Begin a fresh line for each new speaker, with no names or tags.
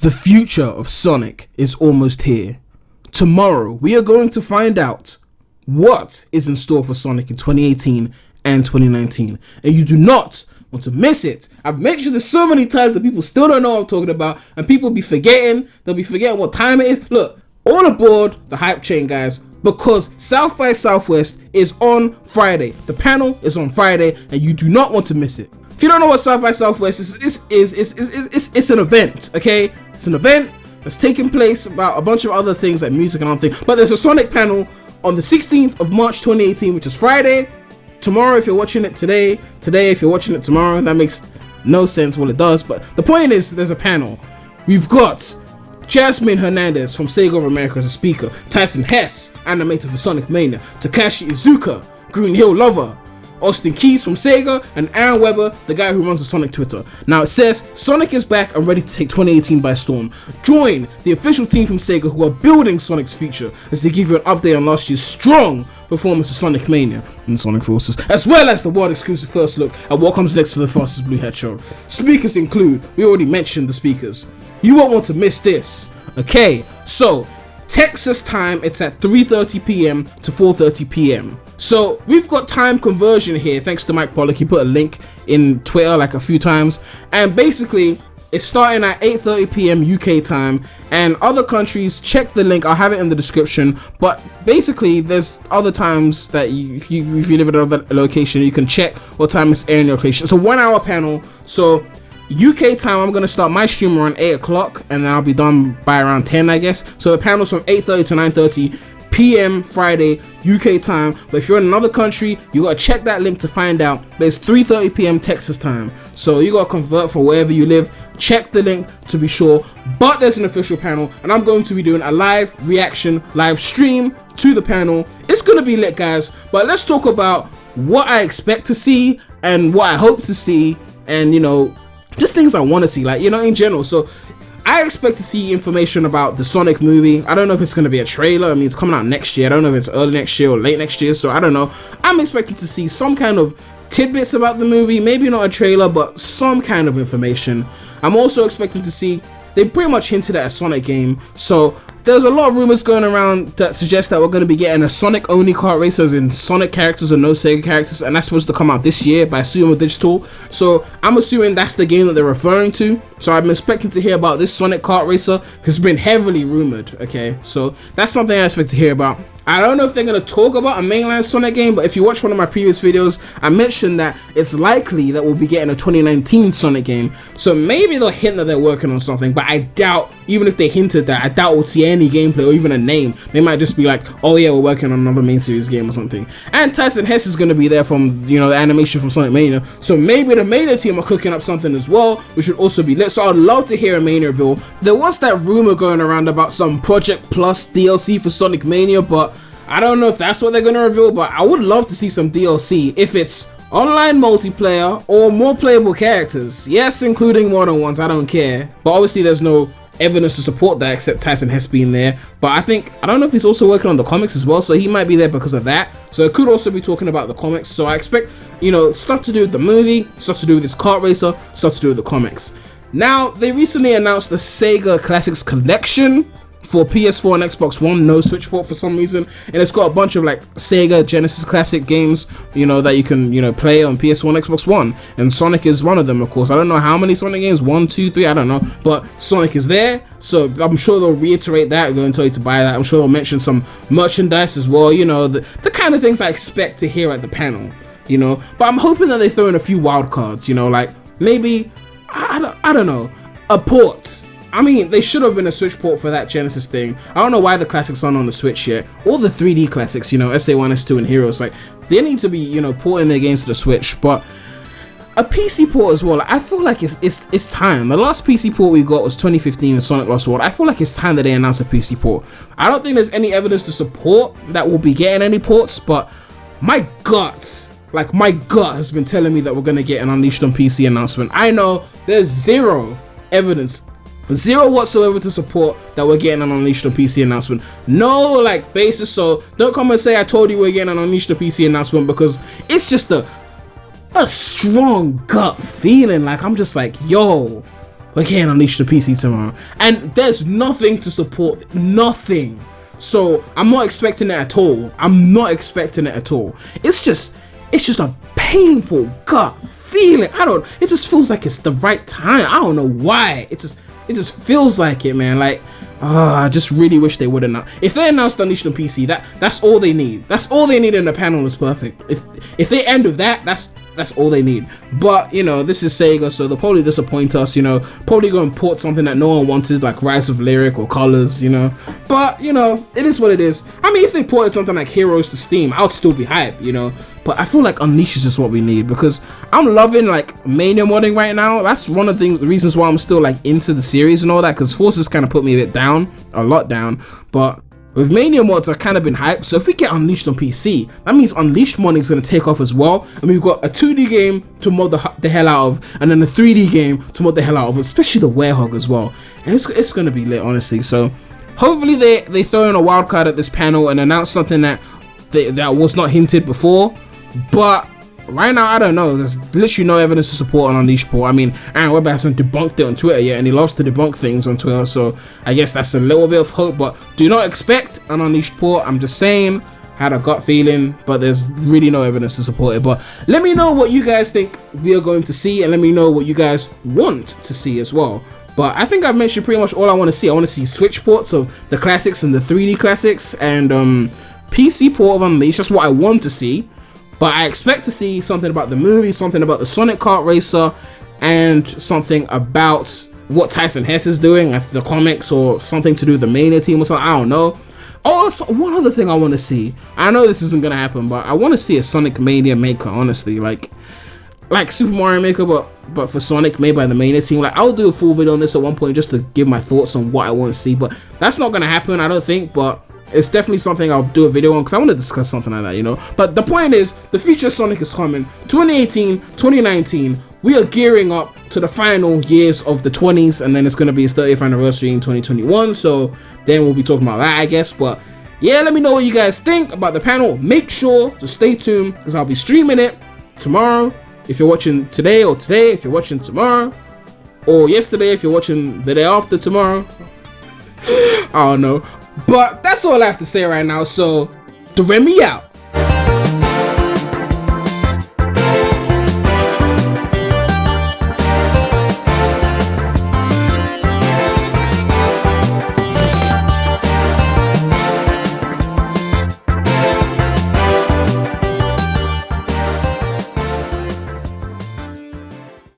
The future of Sonic is almost here. Tomorrow, we are going to find out what is in store for Sonic in 2018 and 2019. And you do not want to miss it. I've mentioned this so many times that people still don't know what I'm talking about. And people be forgetting. They'll be forgetting what time it is. Look, all aboard the hype train, guys. Because South by Southwest is on Friday. The panel is on Friday. And you do not want to miss it. If you don't know what South by Southwest is, it's an event, okay? It's an event that's taking place about a bunch of other things like music and other things. But there's a Sonic panel on the 16th of March 2018, which is Friday. Tomorrow, if you're watching it today, if you're watching it tomorrow, that makes no sense. Well, it does, but the point is there's a panel. We've got Jasmine Hernandez from Sega of America as a speaker, Tyson Hess, animator for Sonic Mania, Takashi Iizuka, Green Hill Lover, Austin Keys from Sega, and Aaron Weber, the guy who runs the Sonic Twitter. Now it says, Sonic is back and ready to take 2018 by storm. Join the official team from Sega who are building Sonic's future as they give you an update on last year's strong performance of Sonic Mania and the Sonic Forces, as well as the world exclusive first look at what comes next for the Fastest Blue Head show. Speakers include, we already mentioned the speakers. You won't want to miss this. Okay, so Texas time, it's at 3:30 p.m. to 4:30 p.m. So we've got time conversion here thanks to Mike Pollock. He put a link in Twitter like a few times, and basically it's starting at 8:30 p.m. UK time, and other countries, check the link, I'll have it in the description. But basically there's other times that if you live at another location, you can check what time it's airing your location. It's a 1 hour panel, so UK time, I'm going to start my stream around 8 o'clock and then I'll be done by around 10, I guess. So the panel's from 8:30 to 9:30 p.m. Friday UK time. But if you're in another country, you got to check that link to find out. But it's 3:30 p.m. Texas time, so you got to convert for wherever you live. Check the link to be sure. But there's an official panel and I'm going to be doing a live reaction, live stream to the panel. It's going to be lit, guys. But let's talk about what I expect to see and what I hope to see, and you know, just things I want to see, like, you know, in general. So I expect to see information about the Sonic movie. I don't know if it's going to be a trailer. I mean, it's coming out next year. I don't know if it's early next year or late next year, so I don't know. I'm expecting to see some kind of tidbits about the movie. Maybe not a trailer, but some kind of information. I'm also expecting to see, they pretty much hinted at a Sonic game, so there's a lot of rumors going around that suggest that we're going to be getting a Sonic only kart racer, as in Sonic characters and no Sega characters, and that's supposed to come out this year by Sumo Digital. So I'm assuming that's the game that they're referring to. So I'm expecting to hear about this Sonic kart racer, because it's been heavily rumored. Okay, so that's something I expect to hear about. I don't know if they're going to talk about a mainline Sonic game, but if you watch one of my previous videos, I mentioned that it's likely that we'll be getting a 2019 Sonic game. So maybe they'll hint that they're working on something, but I doubt, even if they hinted that, I doubt we'll see any gameplay or even a name. They might just be like, oh yeah, we're working on another main series game or something. And Tyson Hess is going to be there from, you know, the animation from Sonic Mania. So maybe the Mania team are cooking up something as well, which should also be lit. So I'd love to hear a Mania reveal. There was that rumor going around about some Project Plus DLC for Sonic Mania, but I don't know if that's what they're going to reveal. But I would love to see some DLC if it's online multiplayer or more playable characters. Yes, including modern ones, I don't care. But obviously there's no evidence to support that except Tyson Hess being there. But I don't know if he's also working on the comics as well, so he might be there because of that. So it could also be talking about the comics. So I expect, you know, stuff to do with the movie, stuff to do with this kart racer, stuff to do with the comics. Now, they recently announced the Sega Classics Collection for PS4 and Xbox One, no Switch port for some reason, and it's got a bunch of like Sega Genesis Classic games, you know, that you can, you know, play on PS4 and Xbox One, and Sonic is one of them, of course. I don't know how many Sonic games, 1, 2, 3, I don't know, but Sonic is there, so I'm sure they'll reiterate that, going to tell you to buy that. I'm sure they'll mention some merchandise as well, you know, the kind of things I expect to hear at the panel, you know. But I'm hoping that they throw in a few wild cards, you know, like maybe, I don't know, a port. I mean, they should have been a Switch port for that Genesis thing. I don't know why the classics aren't on the Switch yet. All the 3D classics, you know, SA1, S2, and Heroes, like, they need to be, you know, porting their games to the Switch. But a PC port as well, like, I feel like it's time. The last PC port we got was 2015 in Sonic Lost World. I feel like it's time that they announce a PC port. I don't think there's any evidence to support that we'll be getting any ports, but my gut, like, my gut has been telling me that we're going to get an Unleashed on PC announcement. I know there's zero evidence, zero whatsoever to support that we're getting an Unleashed on PC announcement. No, like, basis. So don't come and say I told you we're getting an Unleashed on PC announcement, because it's just a strong gut feeling. Like, I'm just like, yo, we're getting Unleashed on PC tomorrow. And there's nothing to support, nothing. So I'm not expecting it at all. It's just a painful gut feeling. It just feels like it's the right time. I don't know why. It just feels like it, man. Like, I just really wish they would announce. If they announced Unleashed on PC, that's all they need. That's all they need, and the panel is perfect. If they end with that, that's all they need. But, you know, this is Sega, so they'll probably disappoint us, you know. Probably go and port something that no one wanted, like Rise of Lyric or Colors, you know. But, you know, it is what it is. I mean, if they ported something like Heroes to Steam, I would still be hyped, you know. But I feel like Unleashed is just what we need, because I'm loving, like, Mania modding right now. That's one of the reasons why I'm still, like, into the series and all that, because Forces kind of put me a bit down, a lot down. But with Mania mods, I've kind of been hyped. So if we get Unleashed on PC, that means Unleashed modding is going to take off as well. And we've got a 2D game to mod the hell out of, and then a 3D game to mod the hell out of, especially the Werehog as well. And it's going to be lit, honestly. So hopefully they throw in a wild card at this panel and announce something that was not hinted before. But right now, I don't know. There's literally no evidence to support an Unleashed port. I mean, Aaron Webber hasn't debunked it on Twitter yet, and he loves to debunk things on Twitter, so I guess that's a little bit of hope. But do not expect an Unleashed port. I'm just saying, had a gut feeling, but there's really no evidence to support it. But let me know what you guys think we are going to see, and let me know what you guys want to see as well. But I think I've mentioned pretty much all I want to see. I want to see Switch ports of the classics and the 3D classics, and PC port of Unleashed. That's what I want to see. But I expect to see something about the movie, something about the Sonic Kart Racer, and something about what Tyson Hesse is doing, like the comics, or something to do with the Mania team or something. I don't know. Also, one other thing I want to see. I know this isn't going to happen, but I want to see a Sonic Mania Maker, honestly. Like Super Mario Maker, but for Sonic, made by the Mania team. Like, I'll do a full video on this at one point just to give my thoughts on what I want to see. But that's not going to happen, I don't think. But it's definitely something I'll do a video on, because I want to discuss something like that, you know. But the point is, the future Sonic is coming. 2018, 2019, we are gearing up to the final years of the 20s, and then it's going to be his 30th anniversary in 2021, so then we'll be talking about that, I guess. But yeah, let me know what you guys think about the panel. Make sure to stay tuned, because I'll be streaming it tomorrow, if you're watching today, or today if you're watching tomorrow, or yesterday if you're watching the day after tomorrow. I don't know. But that's all I have to say right now, so Premy out.